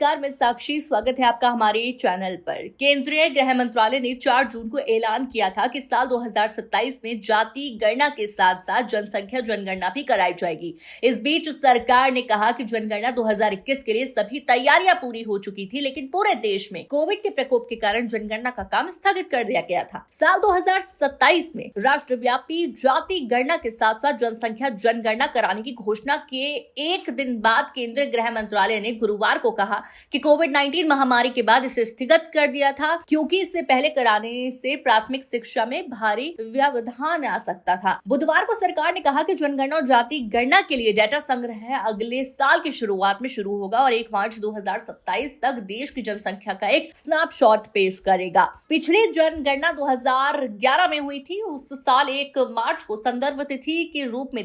नमस्कार, मैं साक्षी। स्वागत है आपका हमारे चैनल पर। केंद्रीय गृह मंत्रालय ने 4 जून को ऐलान किया था कि साल 2027 में जाति गणना के साथ साथ जनसंख्या जनगणना भी कराई जाएगी। इस बीच सरकार ने कहा कि जनगणना 2021 के लिए सभी तैयारियां पूरी हो चुकी थी, लेकिन पूरे देश में कोविड के प्रकोप के कारण जनगणना का काम स्थगित कर दिया गया था। साल 2027 में राष्ट्रव्यापी जाति गणना के साथ साथ जनसंख्या जनगणना कराने की घोषणा के एक दिन बाद केंद्रीय गृह मंत्रालय ने गुरुवार को कहा कि कोविड-19 महामारी के बाद इसे स्थगित कर दिया था, क्योंकि इससे पहले कराने से प्राथमिक शिक्षा में भारी व्यवधान आ सकता था। बुधवार को सरकार ने कहा कि जनगणना और जाति गणना के लिए डेटा संग्रह अगले साल की शुरुआत में शुरू होगा और 1 मार्च 2027 तक देश की जनसंख्या का एक स्नैपशॉट पेश करेगा। पिछली जनगणना 2011 में हुई थी। उस साल 1 मार्च को संदर्भ तिथि के रूप में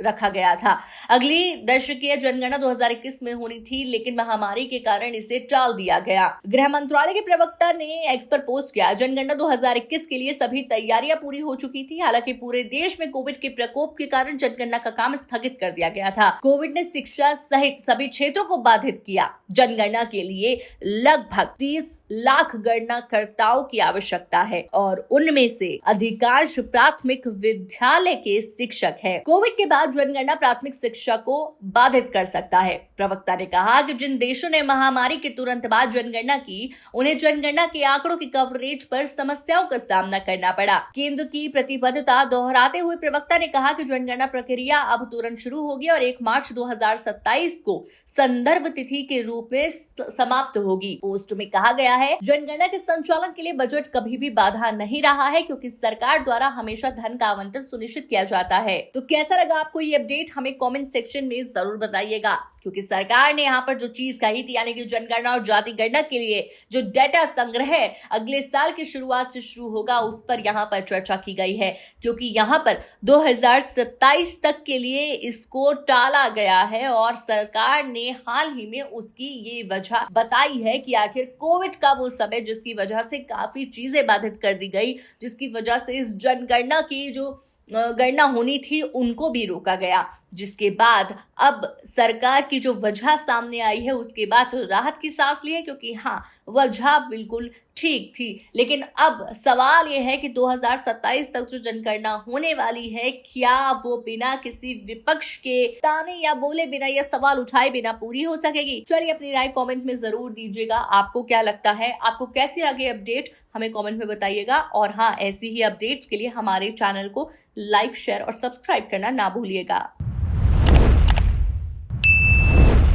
रखा गया था। अगली दशकीय जनगणना 2021 में होनी थी, लेकिन महामारी के कारण इसे टाल दिया गया। गृह मंत्रालय के प्रवक्ता ने एक्स पर पोस्ट किया, जनगणना 2021 के लिए सभी तैयारियां पूरी हो चुकी थी। हालांकि पूरे देश में कोविड के प्रकोप के कारण जनगणना का काम स्थगित कर दिया गया था। कोविड ने शिक्षा सहित सभी क्षेत्रों को बाधित किया। जनगणना के लिए लगभग 30 लाख गणनाकर्ताओं की आवश्यकता है और उनमें से अधिकांश प्राथमिक विद्यालय के शिक्षक हैं। कोविड के बाद जनगणना प्राथमिक शिक्षा को बाधित कर सकता है। प्रवक्ता ने कहा कि जिन देशों ने महामारी के तुरंत बाद जनगणना की, उन्हें जनगणना के आंकड़ों की कवरेज पर समस्याओं का सामना करना पड़ा। केंद्र की प्रतिबद्धता दोहराते हुए प्रवक्ता ने कहा कि जनगणना प्रक्रिया अब तुरंत शुरू होगी और 1 मार्च 2027 को संदर्भ तिथि के रूप में समाप्त होगी। पोस्ट में कहा गया है, जनगणना के संचालन के लिए बजट कभी भी बाधा नहीं रहा है, क्योंकि सरकार द्वारा हमेशा धन का आवंटन सुनिश्चित किया जाता है। तो कैसा लगा आपको ये अपडेट, हमें कमेंट सेक्शन में जरूर बताइएगा, क्योंकि सरकार ने यहाँ पर जो चीज कही थी, यानी कि जनगणना और जाति गणना के लिए जो डेटा संग्रह अगले साल की शुरुआत से शुरू होगा, उस पर यहाँ पर चर्चा की गई है, क्योंकि यहाँ पर 2027 तक के लिए इसको टाला गया है और सरकार ने हाल ही में उसकी ये वजह बताई है कि आखिर कोविड का वो समय जिसकी वजह से काफी चीजें बाधित कर दी गई, जिसकी वजह से इस जनगणना की जो गणना होनी थी उनको भी रोका गया, जिसके बाद अब सरकार की जो वजह सामने आई है उसके बाद तो राहत की सांस ली है, क्योंकि हाँ, वजह बिल्कुल ठीक थी। लेकिन अब सवाल ये है कि 2027 तक जो जनगणना होने वाली है, क्या वो बिना किसी विपक्ष के ताने या बोले बिना या सवाल उठाए बिना पूरी हो सकेगी? चलिए अपनी राय कमेंट में जरूर दीजिएगा। आपको क्या लगता है, आपको कैसी लगी अपडेट, हमें कमेंट में बताइएगा। और हाँ, ऐसी ही अपडेट्स के लिए हमारे चैनल को लाइक, शेयर और सब्सक्राइब करना ना भूलिएगा।